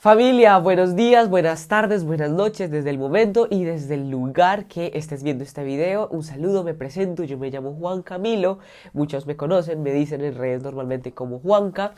Familia, buenos días, buenas tardes, buenas noches, desde el momento y desde el lugar que estés viendo este video. Un saludo, me presento, yo me llamo Juan Camilo, muchos me conocen, me dicen en redes normalmente como Juanca.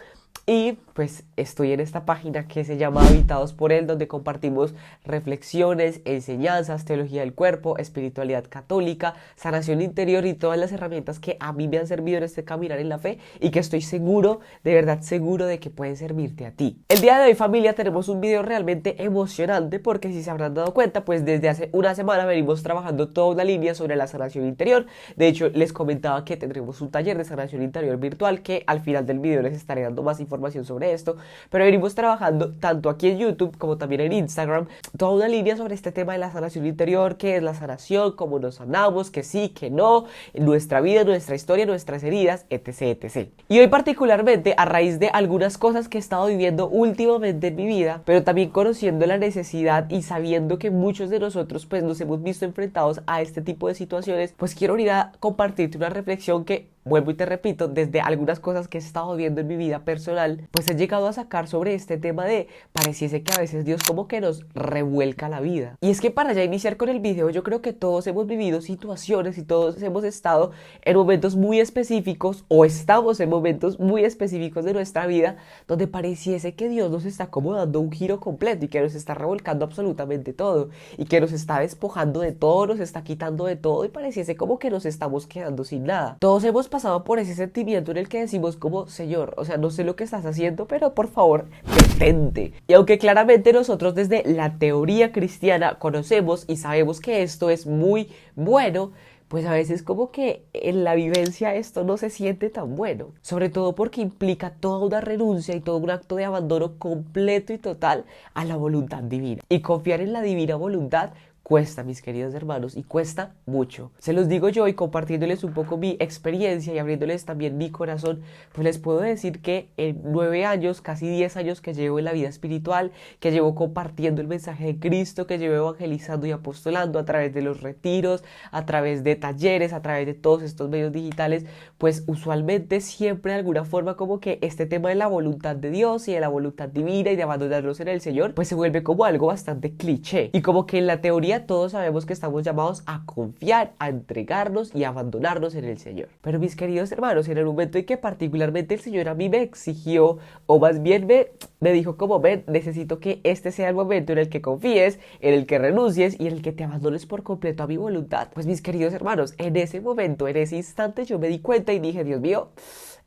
Y pues estoy en esta página que se llama Habitados por Él, donde compartimos reflexiones, enseñanzas, teología del cuerpo, espiritualidad católica, sanación interior y todas las herramientas que a mí me han servido en este caminar en la fe y que estoy seguro, de verdad seguro de que pueden servirte a ti. El día de hoy, familia, tenemos un video realmente emocionante porque si se habrán dado cuenta, pues desde hace una semana venimos trabajando toda una línea sobre la sanación interior. De hecho, les comentaba que tendremos un taller de sanación interior virtual que al final del video les estaré dando más información sobre esto, pero venimos trabajando tanto aquí en YouTube como también en Instagram toda una línea sobre este tema de la sanación interior, qué es la sanación, cómo nos sanamos, que sí, que no, nuestra vida, nuestra historia, nuestras heridas, etc, etc. Y hoy particularmente a raíz de algunas cosas que he estado viviendo últimamente en mi vida, pero también conociendo la necesidad y sabiendo que muchos de nosotros pues nos hemos visto enfrentados a este tipo de situaciones, pues quiero venir a compartirte una reflexión que, vuelvo y te repito, desde algunas cosas que he estado viendo en mi vida personal, pues he llegado a sacar sobre este tema de pareciese que a veces Dios como que nos revuelca la vida. Y es que para ya iniciar con el video, yo creo que todos hemos vivido situaciones y todos hemos estado en momentos muy específicos o estamos en momentos muy específicos de nuestra vida donde pareciese que Dios nos está como dando un giro completo y que nos está revolcando absolutamente todo y que nos está despojando de todo, nos está quitando de todo y pareciese como que nos estamos quedando sin nada. Todos hemos pasado por ese sentimiento en el que decimos como, Señor, o sea, no sé lo que estás haciendo, pero por favor, detente. Y aunque claramente nosotros desde la teoría cristiana conocemos y sabemos que esto es muy bueno, pues a veces como que en la vivencia esto no se siente tan bueno. Sobre todo porque implica toda una renuncia y todo un acto de abandono completo y total a la voluntad divina. Y confiar en la divina voluntad cuesta, mis queridos hermanos, y cuesta mucho. Se los digo yo y compartiéndoles un poco mi experiencia y abriéndoles también mi corazón, pues les puedo decir que en 9 años, casi 10 años que llevo en la vida espiritual, que llevo compartiendo el mensaje de Cristo, que llevo evangelizando y apostolando a través de los retiros, a través de talleres, a través de todos estos medios digitales, pues usualmente siempre de alguna forma como que este tema de la voluntad de Dios y de la voluntad divina y de abandonarnos en el Señor, pues se vuelve como algo bastante cliché. Y como que en la teoría todos sabemos que estamos llamados a confiar, a entregarnos y a abandonarnos en el Señor. Pero mis queridos hermanos, en el momento en que particularmente el Señor a mí me exigió, o más bien me dijo como, ven, necesito que este sea el momento en el que confíes, en el que renuncies y en el que te abandones por completo a mi voluntad. Pues mis queridos hermanos, en ese momento, en ese instante yo me di cuenta y dije, Dios mío,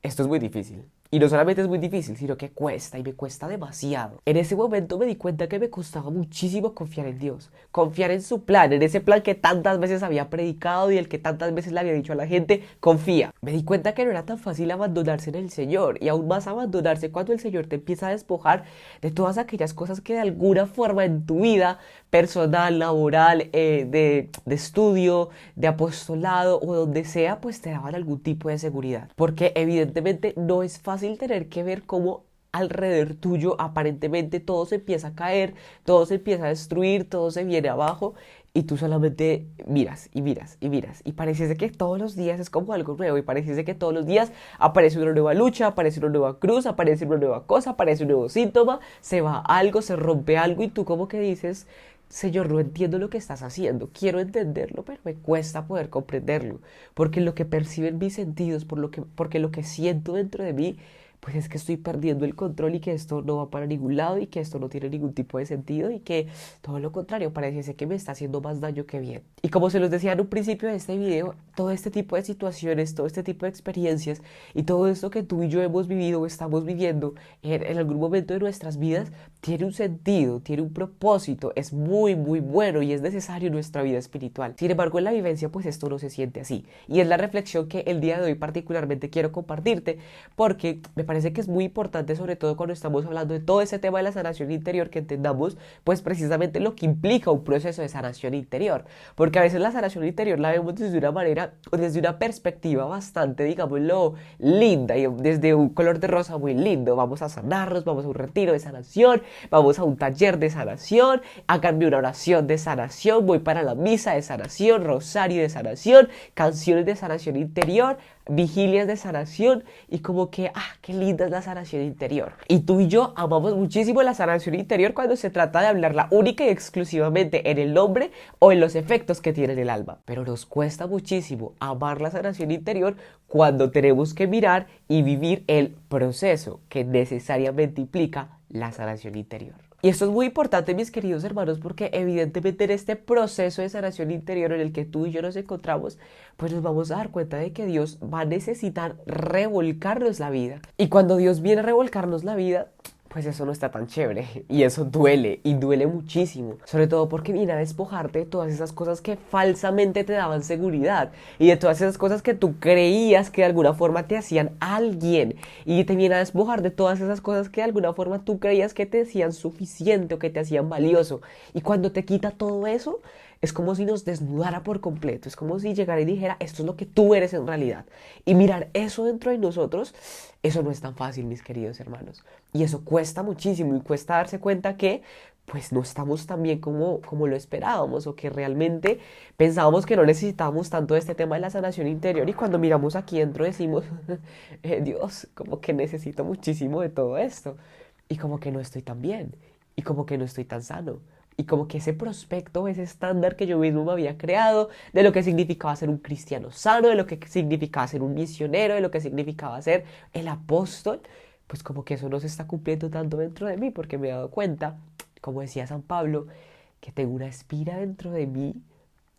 esto es muy difícil. Y no solamente es muy difícil, sino que cuesta y me cuesta demasiado. En ese momento me di cuenta que me costaba muchísimo confiar en Dios, confiar en su plan, en ese plan que tantas veces había predicado y el que tantas veces le había dicho a la gente, confía. Me di cuenta que no era tan fácil abandonarse en el Señor y aún más abandonarse cuando el Señor te empieza a despojar de todas aquellas cosas que de alguna forma en tu vida personal, laboral, de estudio, de apostolado o donde sea, pues te daban algún tipo de seguridad. Porque evidentemente no es fácil tener que ver cómo alrededor tuyo aparentemente todo se empieza a caer, todo se empieza a destruir, todo se viene abajo y tú solamente miras y miras y miras y pareciese que todos los días es como algo nuevo y pareciese que todos los días aparece una nueva lucha, aparece una nueva cruz, aparece una nueva cosa, aparece un nuevo síntoma, se va algo, se rompe algo y tú como que dices, Señor, no entiendo lo que estás haciendo, quiero entenderlo, pero me cuesta poder comprenderlo, porque lo que perciben mis sentidos, porque lo que siento dentro de mí, pues es que estoy perdiendo el control y que esto no va para ningún lado y que esto no tiene ningún tipo de sentido y que todo lo contrario, parece que me está haciendo más daño que bien. Y como se los decía en un principio de este video, todo este tipo de situaciones, todo este tipo de experiencias y todo esto que tú y yo hemos vivido o estamos viviendo en algún momento de nuestras vidas, tiene un sentido, tiene un propósito, es muy, muy bueno y es necesario en nuestra vida espiritual. Sin embargo, en la vivencia, pues esto no se siente así. Y es la reflexión que el día de hoy particularmente quiero compartirte porque me parece que es muy importante, sobre todo cuando estamos hablando de todo ese tema de la sanación interior, que entendamos pues precisamente lo que implica un proceso de sanación interior, porque a veces la sanación interior la vemos desde una manera, desde una perspectiva bastante, digámoslo, linda y desde un color de rosa muy lindo. Vamos a sanarnos, vamos a un retiro de sanación, vamos a un taller de sanación, háganme una oración de sanación, voy para la misa de sanación, rosario de sanación, canciones de sanación interior, vigilias de sanación y como que, qué linda es la sanación interior. Y tú y yo amamos muchísimo la sanación interior cuando se trata de hablarla única y exclusivamente en el nombre o en los efectos que tiene en el alma. Pero nos cuesta muchísimo amar la sanación interior cuando tenemos que mirar y vivir el proceso que necesariamente implica la sanación interior. Y esto es muy importante, mis queridos hermanos, porque evidentemente en este proceso de sanación interior en el que tú y yo nos encontramos, pues nos vamos a dar cuenta de que Dios va a necesitar revolcarnos la vida. Y cuando Dios viene a revolcarnos la vida, pues eso no está tan chévere y eso duele y duele muchísimo, sobre todo porque viene a despojarte de todas esas cosas que falsamente te daban seguridad y de todas esas cosas que tú creías que de alguna forma te hacían alguien y te viene a despojar de todas esas cosas que de alguna forma tú creías que te hacían suficiente o que te hacían valioso, y cuando te quita todo eso es como si nos desnudara por completo, es como si llegara y dijera, esto es lo que tú eres en realidad. Y mirar eso dentro de nosotros, eso no es tan fácil, mis queridos hermanos. Y eso cuesta muchísimo y cuesta darse cuenta que pues no estamos tan bien como lo esperábamos, o que realmente pensábamos que no necesitábamos tanto de este tema de la sanación interior, y cuando miramos aquí dentro decimos, Dios, como que necesito muchísimo de todo esto, y como que no estoy tan bien, y como que no estoy tan sano. Y como que ese prospecto, ese estándar que yo mismo me había creado de lo que significaba ser un cristiano sano, de lo que significaba ser un misionero, de lo que significaba ser el apóstol, pues como que eso no se está cumpliendo tanto dentro de mí, porque me he dado cuenta, como decía San Pablo, que tengo una espira dentro de mí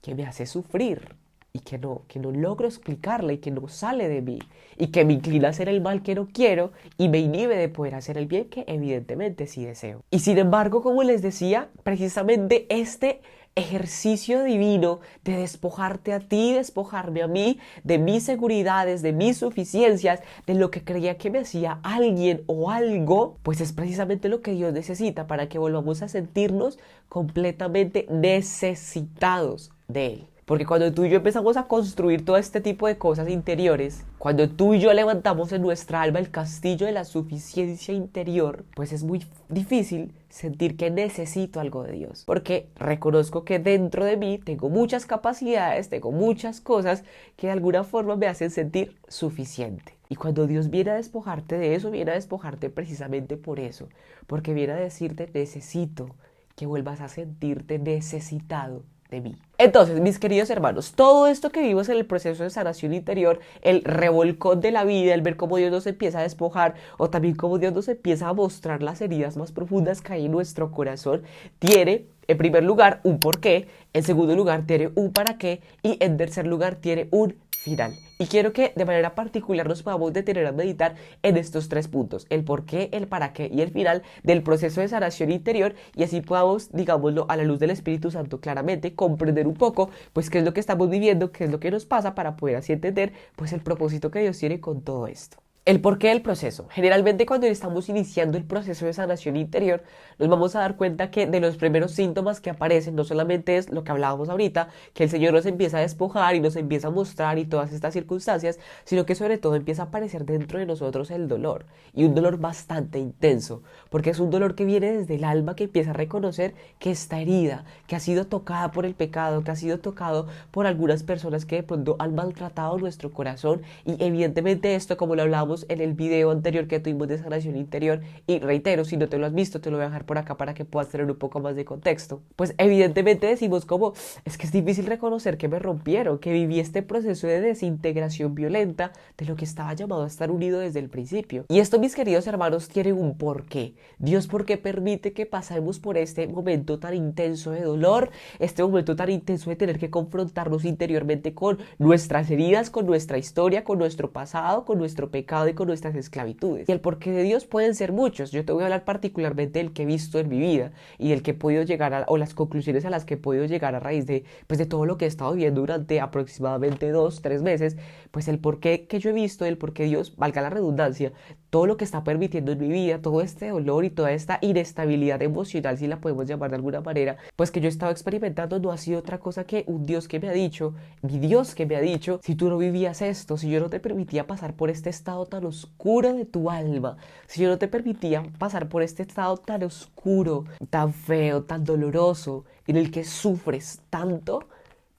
que me hace sufrir y que no logro explicarla y que no sale de mí y que me inclina a hacer el mal que no quiero y me inhibe de poder hacer el bien que evidentemente sí deseo. Y sin embargo, como les decía, precisamente este ejercicio divino de despojarte a ti, despojarme a mí de mis seguridades, de mis suficiencias, de lo que creía que me hacía alguien o algo, pues es precisamente lo que Dios necesita para que volvamos a sentirnos completamente necesitados de Él. Porque cuando tú y yo empezamos a construir todo este tipo de cosas interiores, cuando tú y yo levantamos en nuestra alma el castillo de la suficiencia interior, pues es muy difícil sentir que necesito algo de Dios. Porque reconozco que dentro de mí tengo muchas capacidades, tengo muchas cosas que de alguna forma me hacen sentir suficiente. Y cuando Dios viene a despojarte de eso, viene a despojarte precisamente por eso. Porque viene a decirte, necesito que vuelvas a sentirte necesitado de mí. Entonces, mis queridos hermanos, todo esto que vivimos en el proceso de sanación interior, el revolcón de la vida, el ver cómo Dios nos empieza a despojar, o también cómo Dios nos empieza a mostrar las heridas más profundas que hay en nuestro corazón, tiene, en primer lugar, un porqué, en segundo lugar, tiene un para qué, y en tercer lugar, tiene un final. Y quiero que de manera particular nos podamos detener a meditar en estos tres puntos: el por qué, el para qué y el final del proceso de sanación interior, y así podamos, digámoslo, a la luz del Espíritu Santo, claramente comprender un poco pues qué es lo que estamos viviendo, qué es lo que nos pasa, para poder así entender pues el propósito que Dios tiene con todo esto. El porqué del proceso. Generalmente cuando estamos iniciando el proceso de sanación interior, nos vamos a dar cuenta que de los primeros síntomas que aparecen no solamente es lo que hablábamos ahorita, que el Señor nos empieza a despojar y nos empieza a mostrar y todas estas circunstancias, sino que sobre todo empieza a aparecer dentro de nosotros el dolor, y un dolor bastante intenso, porque es un dolor que viene desde el alma, que empieza a reconocer que está herida, que ha sido tocada por el pecado, que ha sido tocado por algunas personas que de pronto han maltratado nuestro corazón. Y evidentemente esto, como lo hablábamos en el video anterior que tuvimos de sanación interior, y reitero, si no te lo has visto, te lo voy a dejar por acá para que puedas tener un poco más de contexto, pues evidentemente decimos como, es que es difícil reconocer que me rompieron, que viví este proceso de desintegración violenta de lo que estaba llamado a estar unido desde el principio. Y esto, mis queridos hermanos, tiene un porqué. Dios, ¿por qué permite que pasemos por este momento tan intenso de dolor, este momento tan intenso de tener que confrontarnos interiormente con nuestras heridas, con nuestra historia, con nuestro pasado, con nuestro pecado y con nuestras esclavitudes? Y el porqué de Dios pueden ser muchos. Yo te voy a hablar particularmente del que he visto en mi vida y del que he podido llegar a, o las conclusiones a las que he podido llegar a raíz de, pues, de todo lo que he estado viviendo durante aproximadamente 2-3 meses. Pues el porqué que yo he visto, el porqué Dios, valga la redundancia, todo lo que está permitiendo en mi vida, todo este dolor y toda esta inestabilidad emocional, si la podemos llamar de alguna manera, pues que yo he estado experimentando, no ha sido otra cosa que un Dios que me ha dicho, mi Dios que me ha dicho, si tú no vivías esto, si yo no te permitía pasar por este estado tan oscuro de tu alma, si yo no te permitía pasar por este estado tan oscuro, tan feo, tan doloroso, en el que sufres tanto,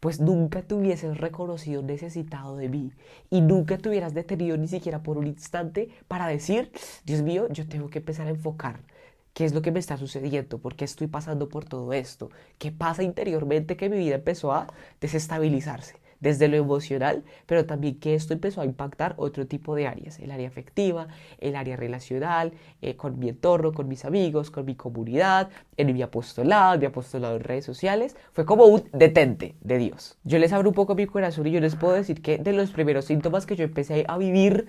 pues nunca te hubieses reconocido necesitado de mí y nunca te hubieras detenido ni siquiera por un instante para decir, Dios mío, yo tengo que empezar a enfocar. ¿Qué es lo que me está sucediendo? ¿Por qué estoy pasando por todo esto? ¿Qué pasa interiormente que mi vida empezó a desestabilizarse? Desde lo emocional, pero también que esto empezó a impactar otro tipo de áreas, el área afectiva, el área relacional, con mi entorno, con mis amigos, con mi comunidad, en mi apostolado en redes sociales. Fue como un detente de Dios. Yo les abro un poco mi corazón y yo les puedo decir que de los primeros síntomas que yo empecé a vivir,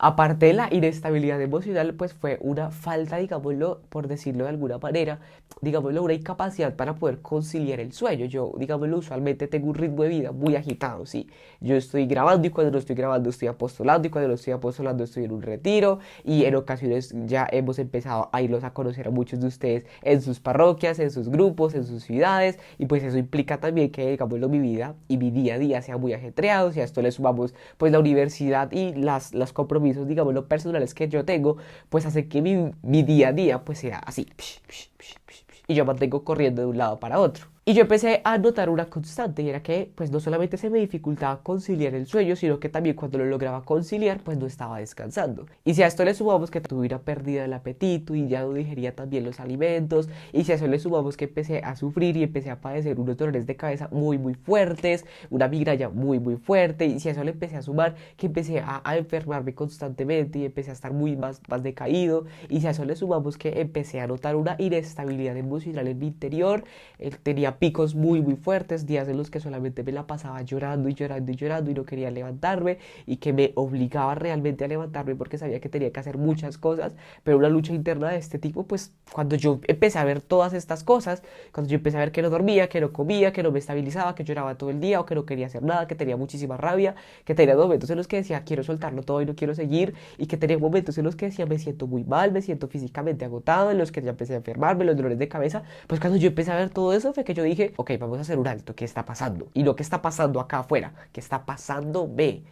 aparte de la inestabilidad emocional, pues fue una falta, digámoslo, por decirlo de alguna manera, digámoslo, una incapacidad para poder conciliar el sueño. Yo, digámoslo, usualmente tengo un ritmo de vida muy agitado, ¿sí? Yo estoy grabando y cuando no estoy grabando estoy apostolando y cuando no estoy apostolando estoy en un retiro y en ocasiones ya hemos empezado a irlos a conocer a muchos de ustedes en sus parroquias, en sus grupos, en sus ciudades y pues eso implica también que, digámoslo, mi vida y mi día a día sea muy ajetreado. Si a esto le sumamos pues la universidad y los compromisos, digámoslo, personales que yo tengo, pues hace que mi día a día pues sea así, y yo mantengo corriendo de un lado para otro. Y yo empecé a notar una constante y era que pues no solamente se me dificultaba conciliar el sueño, sino que también cuando lo lograba conciliar pues no estaba descansando. Y si a esto le sumamos que tuve una pérdida del apetito y ya no digería también los alimentos, y si a eso le sumamos que empecé a sufrir y empecé a padecer unos dolores de cabeza muy fuertes, una migraña muy fuerte, y si a eso le empecé a sumar que empecé a enfermarme constantemente y empecé a estar más decaído, y si a eso le sumamos que empecé a notar una inestabilidad emocional en mi interior, tenía picos muy fuertes, días en los que solamente me la pasaba llorando y no quería levantarme y que me obligaba realmente a levantarme porque sabía que tenía que hacer muchas cosas, pero una lucha interna de este tipo, pues cuando yo empecé a ver todas estas cosas, cuando yo empecé a ver que no dormía, que no comía, que no me estabilizaba, que lloraba todo el día o que no quería hacer nada, que tenía muchísima rabia, que tenía momentos en los que decía quiero soltarlo todo y no quiero seguir, y que tenía momentos en los que decía me siento muy mal, me siento físicamente agotado, en los que ya empecé a enfermarme, los dolores de cabeza, pues cuando yo empecé a ver todo eso fue que yo dije, ok, vamos a hacer un alto, ¿qué está pasando? Y no qué está pasando acá afuera, ¿qué está pasando? Ve,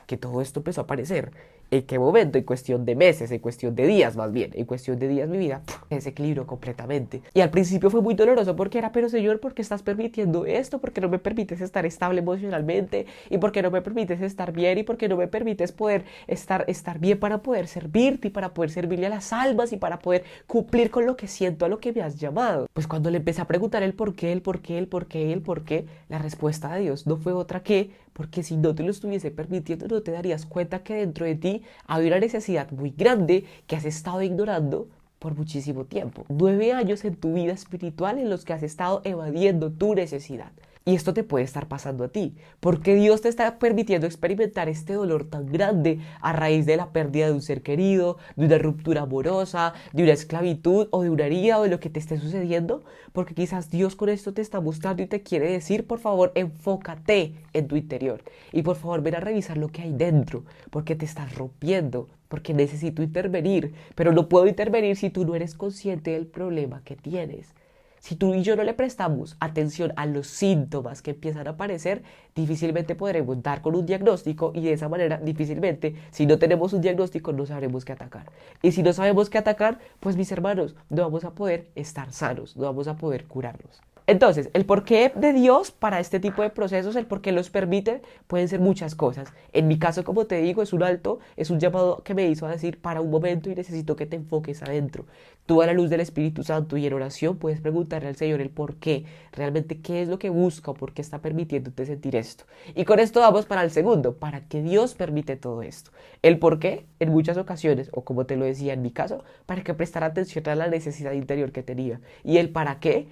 que todo esto empezó a aparecer. ¿En qué momento? En cuestión de meses, en cuestión de días más bien, en cuestión de días mi vida se desequilibró completamente. Y al principio fue muy doloroso porque era, pero Señor, ¿por qué estás permitiendo esto? ¿Por qué no me permites estar estable emocionalmente? ¿Y por qué no me permites estar bien? ¿Y por qué no me permites poder estar bien para poder servirte y para poder servirle a las almas y para poder cumplir con lo que siento, a lo que me has llamado? Pues cuando le empecé a preguntar el por qué, la respuesta de Dios no fue otra que porque si no te lo estuviese permitiendo no te darías cuenta que dentro de ti hay una necesidad muy grande que has estado ignorando por muchísimo tiempo. 9 años en tu vida espiritual en los que has estado evadiendo tu necesidad. Y esto te puede estar pasando a ti, porque Dios te está permitiendo experimentar este dolor tan grande a raíz de la pérdida de un ser querido, de una ruptura amorosa, de una esclavitud o de una herida o de lo que te esté sucediendo, porque quizás Dios con esto te está mostrando y te quiere decir, por favor, enfócate en tu interior y por favor ven a revisar lo que hay dentro, porque te estás rompiendo, porque necesito intervenir, pero no puedo intervenir si tú no eres consciente del problema que tienes. Si tú y yo no le prestamos atención a los síntomas que empiezan a aparecer, difícilmente podremos dar con un diagnóstico y de esa manera difícilmente, si no tenemos un diagnóstico, no sabremos qué atacar. Y si no sabemos qué atacar, pues mis hermanos, no vamos a poder estar sanos, no vamos a poder curarnos. Entonces, el porqué de Dios para este tipo de procesos, el por qué los permite, pueden ser muchas cosas. En mi caso, como te digo, es un alto, es un llamado que me hizo a decir, para un momento y necesito que te enfoques adentro. Tú a la luz del Espíritu Santo y en oración puedes preguntarle al Señor el por qué, realmente qué es lo que busca o por qué está permitiéndote sentir esto. Y con esto vamos para el segundo, para qué Dios permite todo esto. El por qué, en muchas ocasiones, o como te lo decía en mi caso, para que prestara atención a la necesidad interior que tenía. Y el para que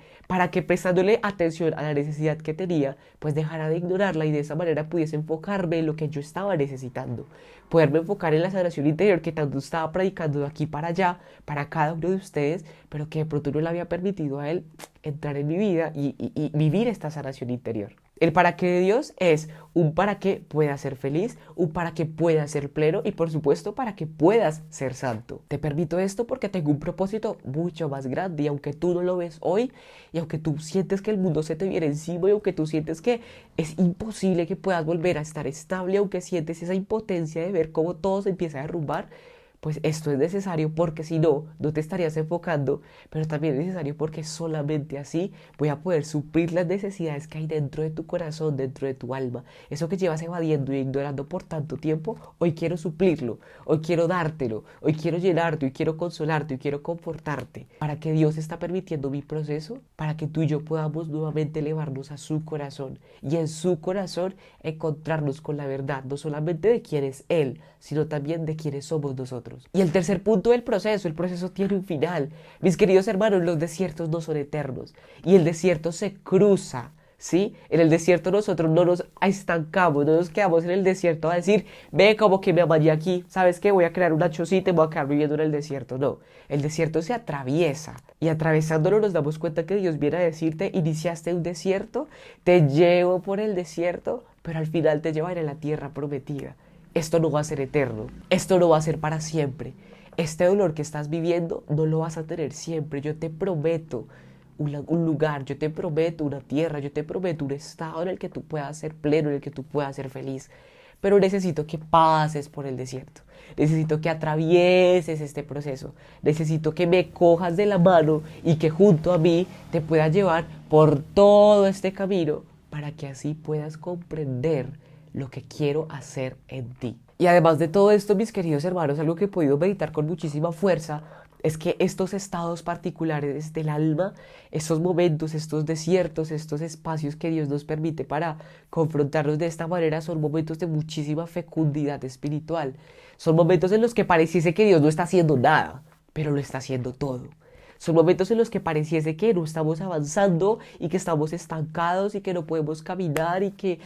prestándole atención a la necesidad que tenía, pues dejara de ignorarla y de esa manera pudiese enfocarme en lo que yo estaba necesitando. Poderme enfocar en la sanación interior que tanto estaba predicando de aquí para allá, para cada uno de ustedes, pero que de pronto no le había permitido a él entrar en mi vida y vivir esta sanación interior. El para qué de Dios es un para que puedas ser feliz, un para que puedas ser pleno y por supuesto para que puedas ser santo. Te permito esto porque tengo un propósito mucho más grande y aunque tú no lo ves hoy y aunque tú sientes que el mundo se te viene encima y aunque tú sientes que es imposible que puedas volver a estar estable, aunque sientes esa impotencia de ver cómo todo se empieza a derrumbar, pues esto es necesario porque si no, no te estarías enfocando, pero también es necesario porque solamente así voy a poder suplir las necesidades que hay dentro de tu corazón, dentro de tu alma. Eso que llevas evadiendo y ignorando por tanto tiempo, hoy quiero suplirlo, hoy quiero dártelo, hoy quiero llenarte, hoy quiero consolarte, hoy quiero confortarte. ¿Para que Dios está permitiendo mi proceso? Para que tú y yo podamos nuevamente elevarnos a su corazón y en su corazón encontrarnos con la verdad, no solamente de quién es Él, sino también de quiénes somos nosotros. Y el tercer punto del proceso, el proceso tiene un final. Mis queridos hermanos, los desiertos no son eternos y el desierto se cruza. ¿Sí? En el desierto nosotros no nos estancamos, no nos quedamos en el desierto a decir, ve como que me amañé aquí, ¿sabes qué? Voy a crear una chocita y voy a quedar viviendo en el desierto. No, el desierto se atraviesa y atravesándolo nos damos cuenta que Dios viene a decirte, iniciaste un desierto, te llevo por el desierto, pero al final te llevaré a la tierra prometida. Esto no va a ser eterno, esto no va a ser para siempre. Este dolor que estás viviendo no lo vas a tener siempre, yo te prometo un lugar, yo te prometo una tierra, yo te prometo un estado en el que tú puedas ser pleno, en el que tú puedas ser feliz. Pero necesito que pases por el desierto, necesito que atravieses este proceso, necesito que me cojas de la mano y que junto a mí te puedas llevar por todo este camino para que así puedas comprender lo que quiero hacer en ti. Y además de todo esto, mis queridos hermanos, algo que he podido meditar con muchísima fuerza es que estos estados particulares del alma, estos momentos, estos desiertos, estos espacios que Dios nos permite para confrontarnos de esta manera son momentos de muchísima fecundidad espiritual. Son momentos en los que pareciese que Dios no está haciendo nada, pero lo está haciendo todo. Son momentos en los que pareciese que no estamos avanzando y que estamos estancados y que no podemos caminar y que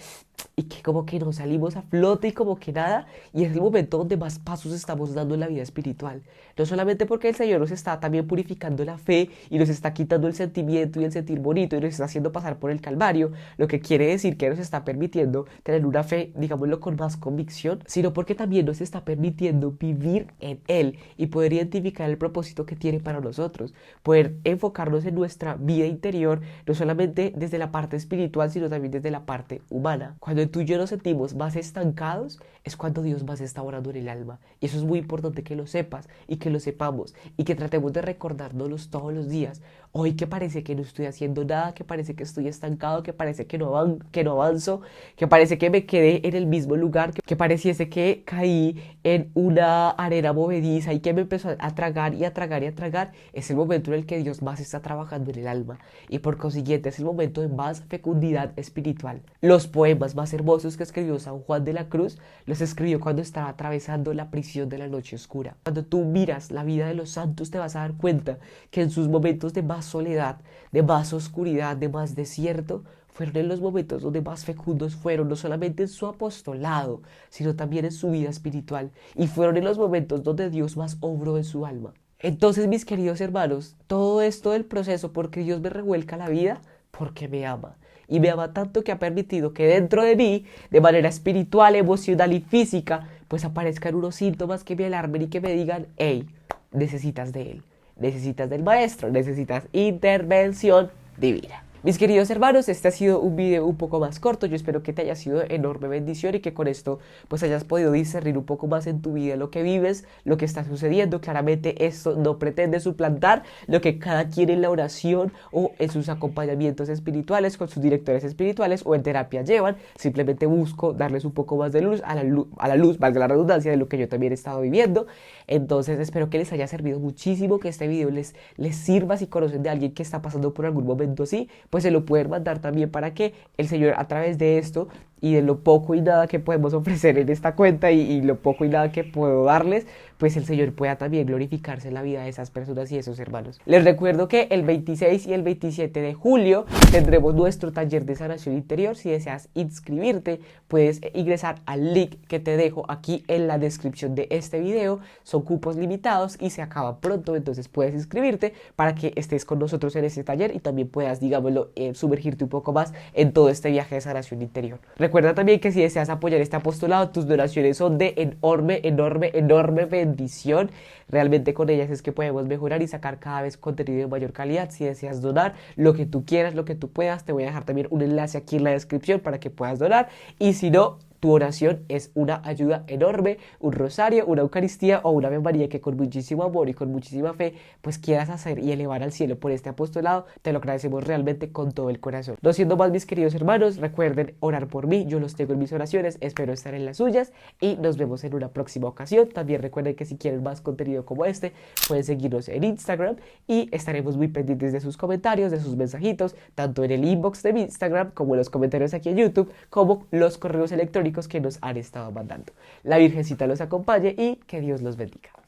como que no salimos a flote y como que nada. Y es el momento donde más pasos estamos dando en la vida espiritual. No solamente porque el Señor nos está también purificando la fe y nos está quitando el sentimiento y el sentir bonito y nos está haciendo pasar por el Calvario, lo que quiere decir que nos está permitiendo tener una fe, digámoslo, con más convicción, sino porque también nos está permitiendo vivir en Él y poder identificar el propósito que tiene para nosotros. Poder enfocarnos en nuestra vida interior, no solamente desde la parte espiritual, sino también desde la parte humana. Cuando tú y yo nos sentimos más estancados, es cuando Dios más está orando en el alma. Y eso es muy importante que lo sepas y que lo sepamos y que tratemos de recordárnoslos todos los días. Hoy que parece que no estoy haciendo nada, que parece que estoy estancado, que parece que no avanzo, que parece que me quedé en el mismo lugar, que pareciese que caí en una arena movediza y que me empezó a tragar y a tragar y a tragar, es el momento en el que Dios más está trabajando en el alma y por consiguiente es el momento de más fecundidad espiritual. Los poemas más hermosos que escribió San Juan de la Cruz los escribió cuando estaba atravesando la prisión de la noche oscura. Cuando tú miras la vida de los santos te vas a dar cuenta que en sus momentos de más soledad, de más oscuridad, de más desierto, fueron en los momentos donde más fecundos fueron, no solamente en su apostolado, sino también en su vida espiritual, y fueron en los momentos donde Dios más obró en su alma. Entonces, mis queridos hermanos, todo esto del proceso, porque Dios me revuelca la vida, porque me ama. Y me ama tanto que ha permitido que dentro de mí, de manera espiritual, emocional y física, pues aparezcan unos síntomas que me alarmen y que me digan, hey, necesitas de Él, necesitas del Maestro, necesitas intervención divina. Mis queridos hermanos, este ha sido un video un poco más corto, yo espero que te haya sido de enorme bendición y que con esto pues hayas podido discernir un poco más en tu vida lo que vives, lo que está sucediendo. Claramente esto no pretende suplantar lo que cada quien en la oración o en sus acompañamientos espirituales con sus directores espirituales o en terapia llevan. Simplemente busco darles un poco más de luz a la luz, valga la redundancia, de lo que yo también he estado viviendo. Entonces espero que les haya servido muchísimo, que este video les sirva. Si conocen de alguien que está pasando por algún momento así, pues se lo pueden mandar también para que el Señor a través de esto y de lo poco y nada que podemos ofrecer en esta cuenta y lo poco y nada que puedo darles, pues el Señor pueda también glorificarse en la vida de esas personas y esos hermanos. Les recuerdo que el 26 y el 27 de julio tendremos nuestro taller de sanación interior. Si deseas inscribirte, puedes ingresar al link que te dejo aquí en la descripción de este video. Son cupos limitados y se acaba pronto, entonces puedes inscribirte para que estés con nosotros en este taller y también puedas, digámoslo, sumergirte un poco más en todo este viaje de sanación interior. Recuerda también que si deseas apoyar este apostolado, tus donaciones son de enorme bendición. Realmente con ellas es que podemos mejorar y sacar cada vez contenido de mayor calidad. Si deseas donar lo que tú quieras, lo que tú puedas, te voy a dejar también un enlace aquí en la descripción para que puedas donar. Y si no, tu oración es una ayuda enorme, un rosario, una Eucaristía o una Ave María que con muchísimo amor y con muchísima fe pues quieras hacer y elevar al cielo por este apostolado, te lo agradecemos realmente con todo el corazón. No siendo más, mis queridos hermanos, recuerden orar por mí, yo los tengo en mis oraciones, espero estar en las suyas y nos vemos en una próxima ocasión. También recuerden que si quieren más contenido como este, pueden seguirnos en Instagram y estaremos muy pendientes de sus comentarios, de sus mensajitos, tanto en el inbox de mi Instagram como en los comentarios aquí en YouTube, como los correos electrónicos que nos han estado mandando. La Virgencita los acompañe y que Dios los bendiga.